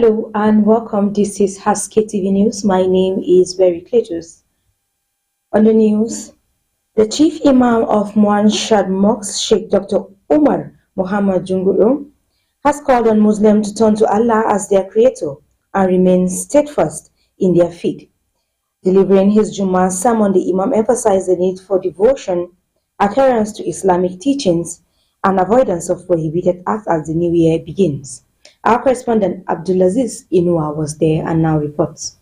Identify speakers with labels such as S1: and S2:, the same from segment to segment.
S1: Hello and welcome. This is Haske-Tv News. My name is Berry Cletus. On the news, the Chief Imam of Muanshad Mosque, Sheikh Dr. Umar Muhammad Jungudu, has called on Muslims to turn to Allah as their creator and remain steadfast in their faith. Delivering his Jummah sermon, the Imam emphasized the need for devotion, adherence to Islamic teachings, and avoidance of prohibited acts as the new year begins. Our correspondent Abdulaziz Inua was there and now reports.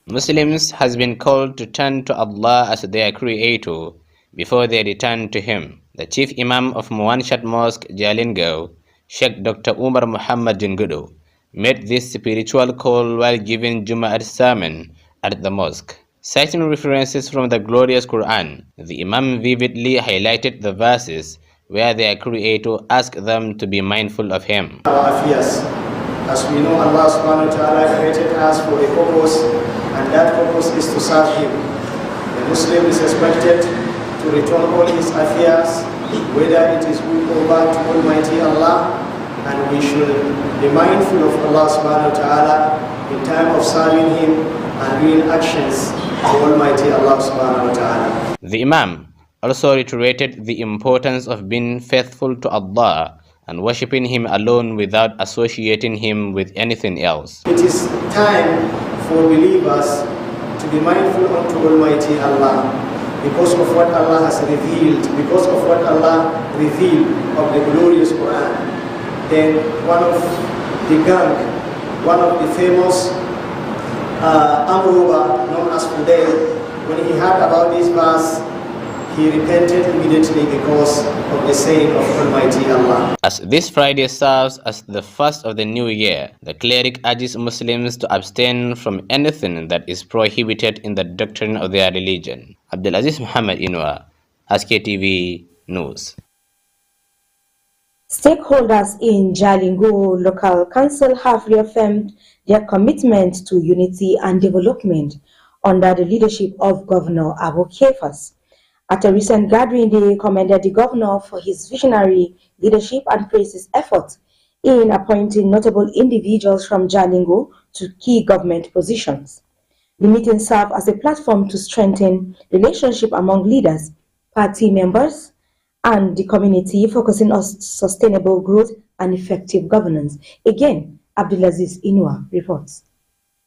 S2: Muslims has been called to turn to Allah as their creator before they return to Him. The Chief Imam of Muanshad Mosque, Jalingo, Sheikh Dr. Umar Muhammad Jungudu, made this spiritual call while giving Jum'at sermon at the mosque. Citing references from the glorious Quran, the Imam vividly highlighted the verses where their creator asked them to be mindful of Him.
S3: Our affairs. As we know, Allah subhanahu wa ta'ala created us for a purpose, and that purpose is to serve Him. The Muslim is expected to return all his affairs, whether it is good or bad, to Almighty Allah, and we should be mindful of Allah subhanahu wa ta'ala in time of serving Him and doing actions to Almighty Allah subhanahu wa ta'ala.
S2: The Imam also reiterated the importance of being faithful to Allah and worshipping Him alone without associating Him with anything else.
S3: It is time for believers to be mindful unto Almighty Allah because of what Allah has revealed, because of what Allah revealed of the glorious Quran. Then one of the gang, one of the famous Amruba, known as Fudayl, when he heard about this verse, he repented immediately because of the saying of Almighty Allah.
S2: As this Friday serves as the first of the new year, the cleric urges Muslims to abstain from anything that is prohibited in the doctrine of their religion. Abdulaziz Muhammad Inua, Haske-Tv News.
S1: Stakeholders in Jalingo Local Council have reaffirmed their commitment to unity and development under the leadership of Governor Abu Kefas. At a recent gathering, they commended the governor for his visionary leadership and praised his efforts in appointing notable individuals from Jalingo to key government positions. The meeting served as a platform to strengthen relationship among leaders, party members, and the community, focusing on sustainable growth and effective governance. Again, Abdulaziz Inua reports.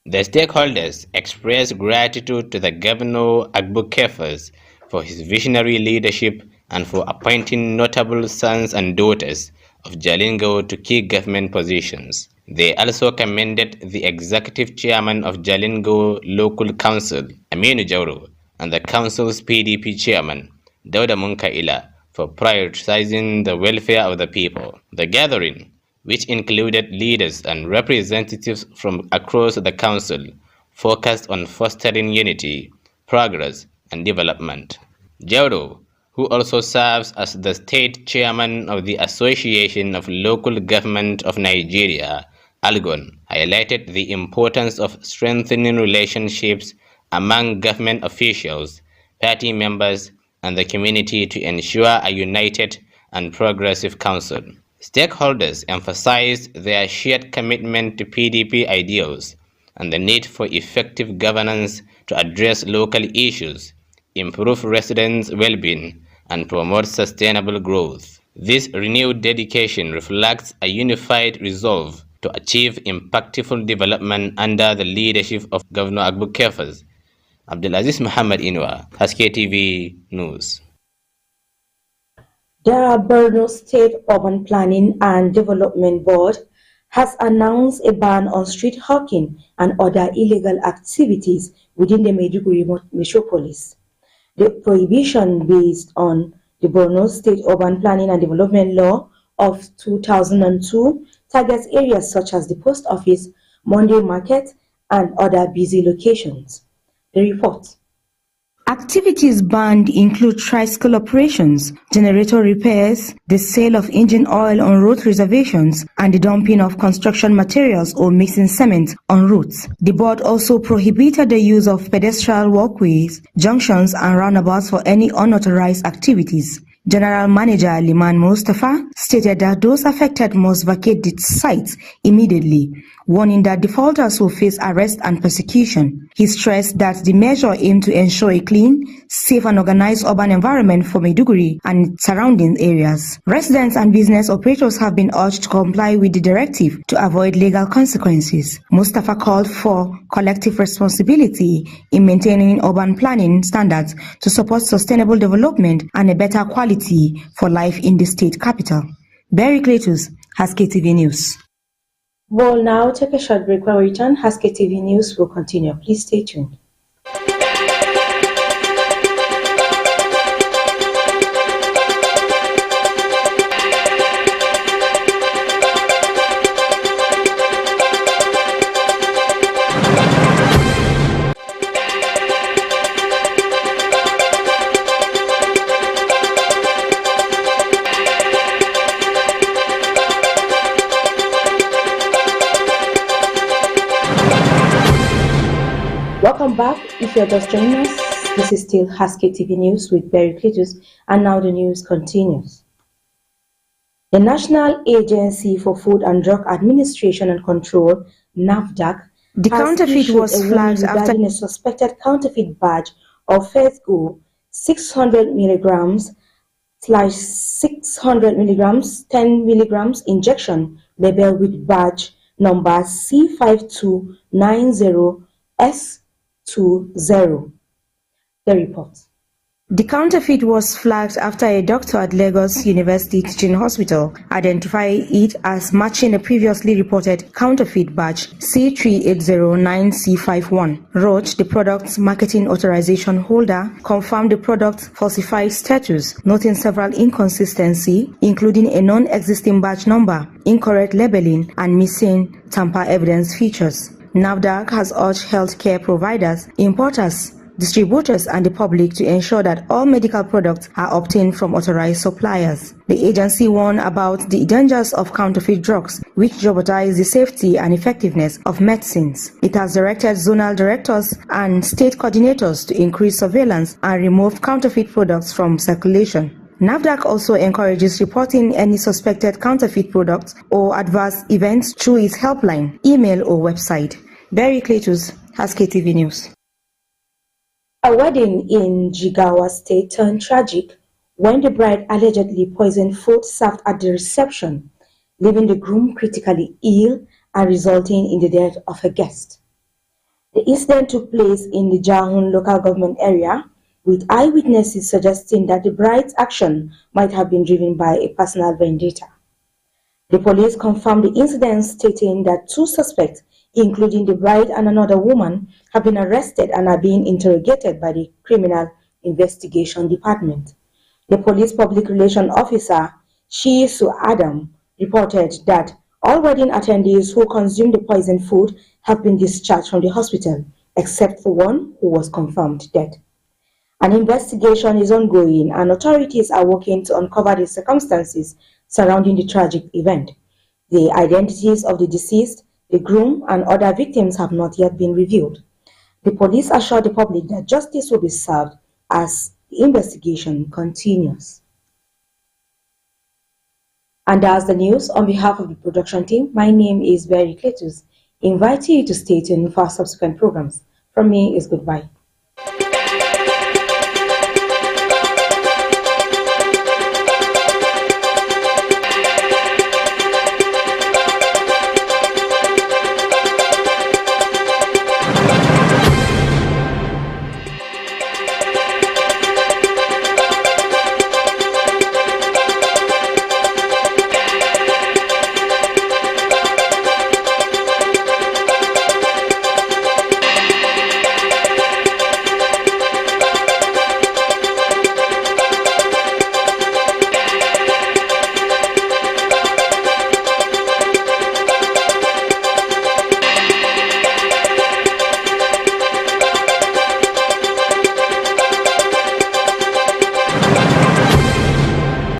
S2: The stakeholders expressed gratitude to the Governor Abu Kefas for his visionary leadership and for appointing notable sons and daughters of Jalingo to key government positions. They also commended the executive chairman of Jalingo Local Council, Aminu Jauro, and the council's PDP chairman, Dauda Munkaila, for prioritizing the welfare of the people. The gathering, which included leaders and representatives from across the council, focused on fostering unity, progress, and development. Jauro, who also serves as the state chairman of the Association of Local Government of Nigeria, Algon, highlighted the importance of strengthening relationships among government officials, party members, and the community to ensure a united and progressive council. Stakeholders emphasized their shared commitment to PDP ideals and the need for effective governance to address local issues, improve residents' well-being, and promote sustainable growth. This renewed dedication reflects a unified resolve to achieve impactful development under the leadership of Governor Abu Kefas. Abdulaziz Muhammad Inua, Haske-Tv News.
S1: The Borno State Urban Planning and Development Board has announced a ban on street hawking and other illegal activities within the Maiduguri metropolis. The prohibition, based on the Borno State Urban Planning and Development Law of 2002, targets areas such as the post office, Monday market, and other busy locations. The report. Activities banned include tricycle operations, generator repairs, the sale of engine oil on road reservations, and the dumping of construction materials or mixing cement on routes. The board also prohibited the use of pedestrian walkways, junctions, and roundabouts for any unauthorized activities. General Manager Liman Mustafa stated that those affected must vacate the sites immediately, warning that defaulters will face arrest and persecution. He stressed that the measure aimed to ensure a clean, safe and organized urban environment for Maiduguri and its surrounding areas. Residents and business operators have been urged to comply with the directive to avoid legal consequences. Mustafa called for collective responsibility in maintaining urban planning standards to support sustainable development and a better quality for life in the state capital. Barry Cletus, Haske-Tv News. We'll now take a short break. When we return, Haske-Tv News will continue. Please stay tuned. Welcome back. If you're just joining us, this is still Haske-Tv News with Barry Cletus, and now the news continues. The National Agency for Food and Drug Administration and Control, NAFDAC, the counterfeit was flagged after a suspected counterfeit badge of Fesgo 600 milligrams / 600 milligrams 10 milligrams injection labeled with badge number C5290S20. The report. The counterfeit was flagged after a doctor at Lagos University Teaching Hospital identified it as matching a previously reported counterfeit badge C3809C51. Roche, the product's marketing authorization holder, confirmed the product's falsified status, noting several inconsistencies, including a non-existing badge number, incorrect labeling, and missing tamper evidence features. NAFDAC has urged healthcare providers, importers, distributors and the public to ensure that all medical products are obtained from authorized suppliers. The agency warned about the dangers of counterfeit drugs, which jeopardize the safety and effectiveness of medicines. It has directed zonal directors and state coordinators to increase surveillance and remove counterfeit products from circulation. NAFDAC also encourages reporting any suspected counterfeit products or adverse events through its helpline, email or website. Barry Cletus, Haske-Tv News. A wedding in Jigawa State turned tragic when the bride allegedly poisoned food served at the reception, leaving the groom critically ill and resulting in the death of a guest. The incident took place in the Jahun local government area, with eyewitnesses suggesting that the bride's action might have been driven by a personal vendetta. The police confirmed the incident, stating that 2 suspects, including the bride and another woman, have been arrested and are being interrogated by the Criminal Investigation Department. The police public relations officer, Shisu Adam, reported that all wedding attendees who consumed the poisoned food have been discharged from the hospital, except for one who was confirmed dead. An investigation is ongoing and authorities are working to uncover the circumstances surrounding the tragic event. The identities of the deceased, the groom, and other victims have not yet been revealed. The police assured the public that justice will be served as the investigation continues. And that's the news. On behalf of the production team, my name is Barry Cletus. Inviting you to stay tuned for our subsequent programs. From me is goodbye.